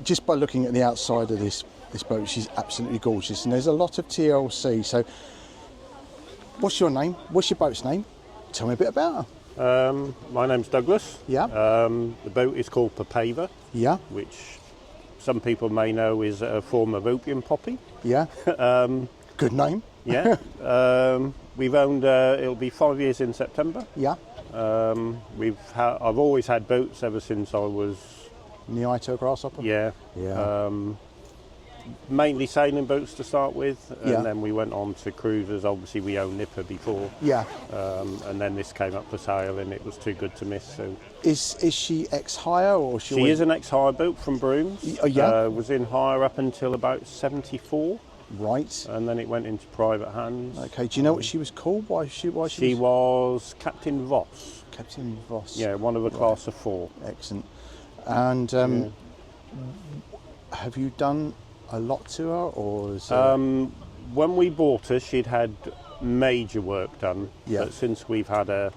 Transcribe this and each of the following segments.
just by looking at the outside of this boat, she's absolutely gorgeous, and there's a lot of TLC. So, what's your name? What's your boat's name? Tell me a bit about her. My name's Douglas. Yeah. The boat is called Papava, Yeah. which some people may know is a form of opium poppy. Yeah. Good name. Yeah. We've owned. It'll be 5 years in September. Yeah. I've always had boats ever since I was. Niito Grasshopper. Yeah. Yeah. Mainly sailing boats to start with, and Yeah. then we went on to cruisers. Obviously, we owned Nipper before. Yeah. And then this came up for sale, and it was too good to miss. So Is she ex-hire or she is an ex-hire boat from Brooms. Oh, yeah. Was in hire up until about 74, Right. and then it went into private hands. Okay. Do you know what she was called? Why she She was Captain Voss. Captain Voss. Yeah, one of a class of 4. Excellent. And have you done a lot to her, or is When we bought her, she'd had major work done. Yeah. But since we've had her,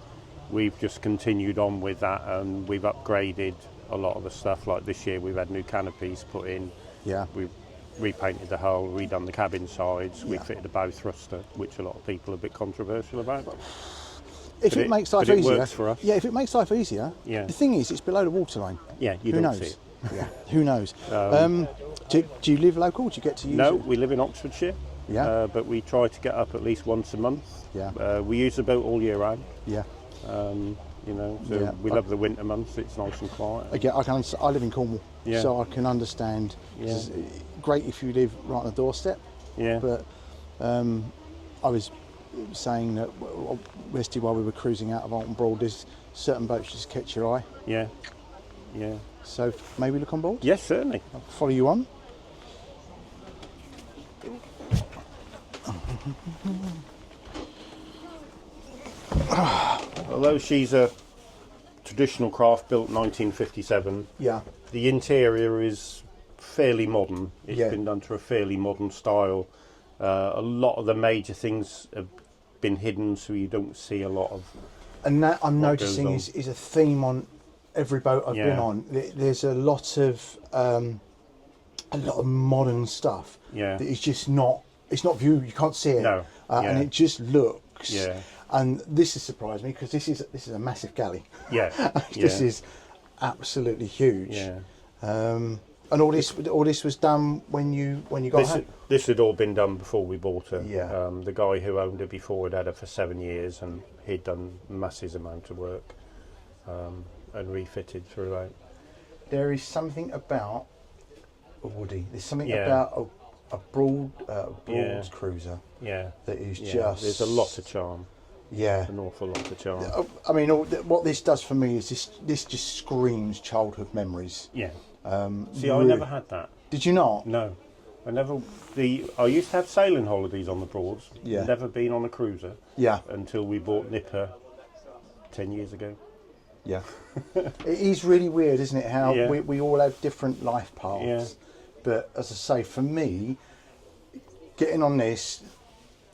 we've just continued on with that, and we've upgraded a lot of the stuff. Like this year, we've had new canopies put in. yeah, We've repainted the hull, redone the cabin sides. We Yeah. fitted a bow thruster, which a lot of people are a bit controversial about. if but it makes life but it easier, works for us. yeah, if it makes life easier, Yeah. The thing is, it's below the waterline. Yeah, you Who don't knows? see it. Yeah, who knows? Do you live local? Do you get to use No, it? we live in Oxfordshire. Yeah. But we try to get up at least once a month. Yeah. We use the boat all year round. Yeah. You know, so Yeah. we love the winter months. It's nice and quiet. I live in Cornwall, Yeah. so I can understand. Yeah. It's great if you live right on the doorstep, Yeah. but I was saying that yesterday while we were cruising out of Alton Broad, there's certain boats just catch your eye. Yeah. Yeah. So maybe look on board. Yes, certainly. I'll follow you on. Although she's a traditional craft built 1957, Yeah. the interior is fairly modern. It's Yeah. been done to a fairly modern style. A lot of the major things have been hidden, so you don't see a lot of. And that I'm What noticing goes is a theme on every boat I've been Yeah. on. There's a lot of modern stuff Yeah. that is just not. It's not viewed. You can't see it. No, And yeah. it just looks. Yeah. And this has surprised me because this is a massive galley. Yeah. This yeah. is absolutely huge. Yeah. And all this was done when you got home. This had all been done before we bought her. Yeah. The guy who owned her before had had her for 7 years, and he'd done massive amount of work and refitted throughout. There is something about Woody. There's something Yeah. about a broad Yeah. cruiser Yeah. that is Yeah. just. There's a lot of charm, Yeah. an awful lot of charm. I mean, what this does for me is this just screams childhood memories. Yeah. See, I really- never had that. Did you not? No, I never. I used to have sailing holidays on the Broads. Yeah. Never been on a cruiser Yeah. until we bought Nipper 10 years ago. Yeah. It is really weird, isn't it? How Yeah. we all have different life paths. Yeah. But as I say, for me, getting on this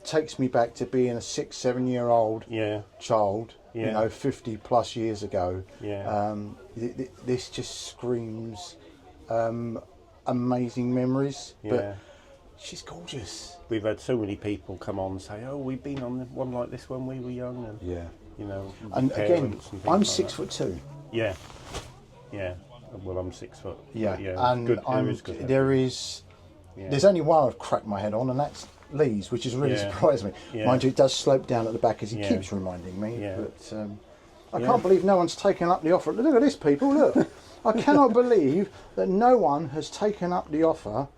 takes me back to being a 6-7-year-old Yeah. child. Yeah. You know, 50 plus years ago. Yeah. This just screams amazing memories. Yeah. But she's gorgeous. We've had so many people come on and say, "Oh, we've been on one like this when we were young," and Yeah. you know, And again, parents and things I'm like 6'2". that. Yeah. Yeah. Well, I'm 6 foot. Yeah. But yeah. And good. Good there is. Yeah. There's only one I've cracked my head on, and that's Lee's, which has really Yeah. surprised me. Yeah. Mind you, it does slope down at the back, as he Yeah. keeps reminding me. Yeah. But I Yeah. can't believe no one's taken up the offer. Look at this, people, look. I cannot believe that no one has taken up the offer.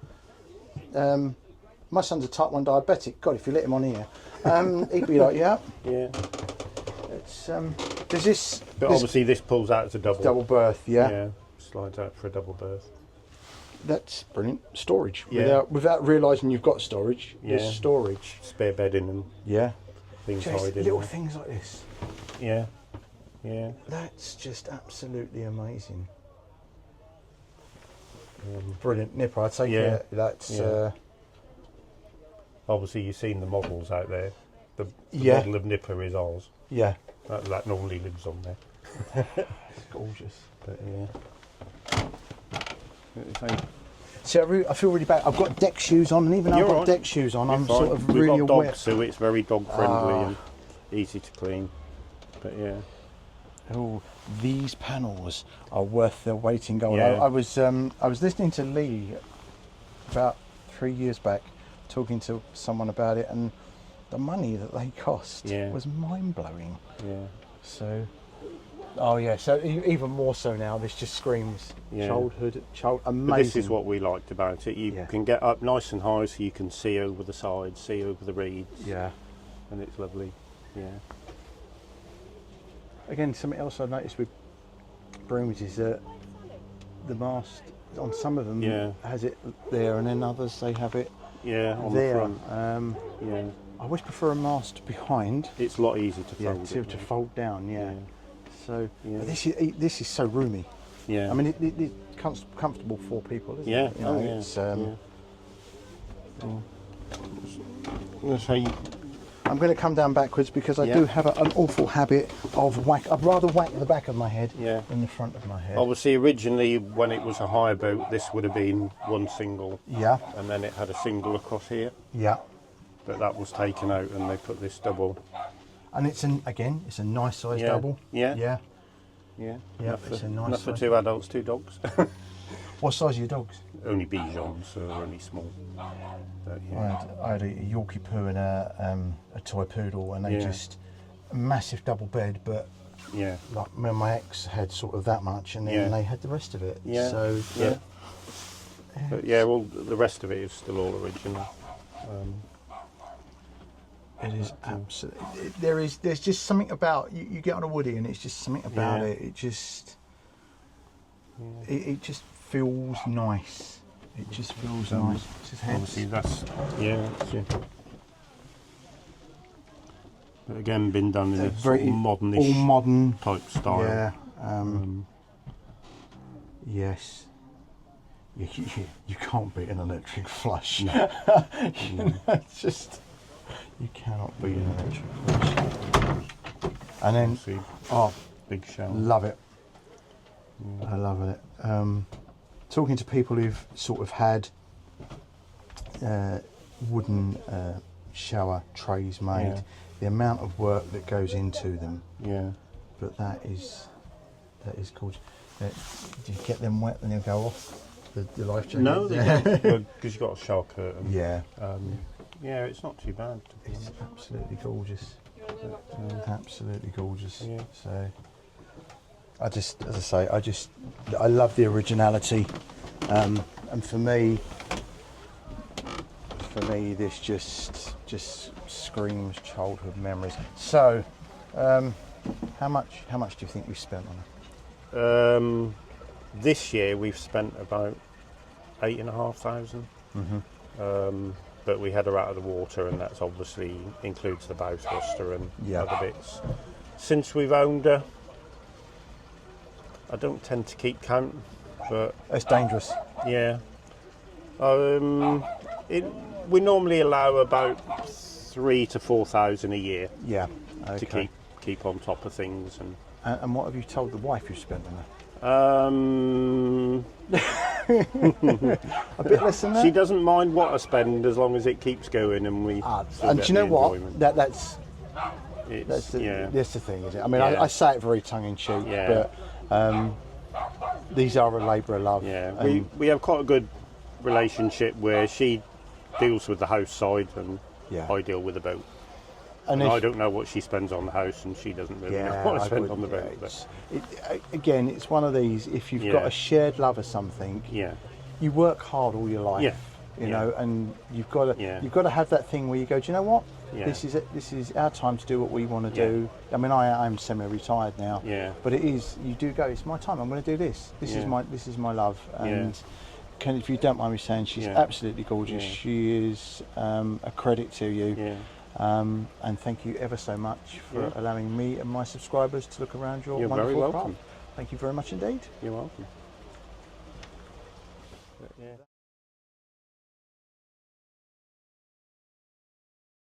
My son's a type 1 diabetic. God, if you let him on here, he'd be like, yeah. Yeah. It's, there's this... But this obviously, this pulls out as a double. double berth, yeah. Yeah. Slides out for a double berth. That's brilliant. Storage. Yeah. Without realising you've got storage, Yeah. there's storage. Spare bedding and Yeah. things Just hiding. little things like this. Yeah. Yeah. That's just absolutely amazing. Brilliant. Nipper, I'd say Yeah. that's... Yeah. Obviously, you've seen the models out there. The Yeah. model of Nipper is ours. Yeah. That normally lives on there. It's gorgeous. But yeah. See, I feel really bad. I've got deck shoes on, and even though I've You're got right. deck shoes on, I'm Fine. sort of We've really got aware. dogs, so it's very dog friendly and easy to clean. But yeah. Oh, these panels are worth their weight in gold. Yeah. I was listening to Lee about 3 years back, talking to someone about it, and the money that they cost was mind blowing. Yeah. So, oh yeah, so even more so now. This just screams childhood, amazing. But this is what we liked about it. You can get up nice and high, so you can see over the sides, see over the reeds. Yeah. And it's lovely. Yeah. Again, something else I noticed with brooms is that the mast on some of them has it there, and then others they have it on there. the front. I always prefer a mast behind. It's a lot easier to fold. To fold down. Yeah. So but this is so roomy. Yeah. I mean, it's comfortable for people, isn't it? It's, I'm going to come down backwards because I do have an awful habit of I'd rather whack the back of my head than the front of my head. Obviously, originally when it was a hire boat, this would have been one single. Yeah. And then it had a single across here. Yeah. But that was taken out, and they put this double. And it's a nice size double. Yeah. Yeah. Yeah. It's a nice enough for size. 2 adults, 2 dogs. What size are your dogs? Only Bijons, so they're only small. But, I had a Yorkie poo and a toy poodle, and they just a massive double bed, but like when my ex had sort of that much, and then they had the rest of it. Yeah. So But well, the rest of it is still all original. it is absolutely. There's just something about you get on a woody, and it's just something about it. It just it just feels nice. It just feels nice. Obviously, that's But again, been done in a sort of modernish, all modern type style. Yeah. Yes. You can't beat an electric flush. No. It's just you cannot beat an electric flush. And then big shell. love it. I love it. Talking to people who've sort of had wooden shower trays made, the amount of work that goes into them. Yeah. But that is gorgeous. Do you get them wet and they'll go off the life jacket? No, because you've got a shower curtain. Yeah. It's not too bad. It's absolutely gorgeous. Absolutely gorgeous. Yeah. So I love the originality, and for me, this just screams childhood memories. So, how much do you think we spent on it? This year we've spent about 8,500. But we had her out of the water, and that's obviously includes the bow thruster and other bits. Since we've owned her, I don't tend to keep count, but It's dangerous. yeah. We normally allow about 3,000 to 4,000 a year Yeah. Okay. to keep on top of things. And what have you told the wife you spent on her? A bit less than that. She doesn't mind what I spend as long as it keeps going, and we. still And get do you know the what? enjoyment. That's It's, the thing, is it? I mean, Yeah. I say it very tongue in cheek, Yeah. but these are a labour of love. Yeah, and we have quite a good relationship where she deals with the house side and I deal with the boat. And I don't know what she spends on the house, and she doesn't really know what I spend on the boat. But again, it's one of these. If you've got a shared love of something, you work hard all your life. You know, and you've got to have that thing where you go, do you know what? This is it. This is our time to do what we want to do. I mean, I'm semi-retired now. But it is. You do go. It's my time. I'm going to do this. This is my love. And if you don't mind me saying, she's absolutely gorgeous. She is a credit to you. And thank you ever so much for allowing me and my subscribers to look around your You're wonderful very welcome. craft. Thank you very much indeed. You're welcome.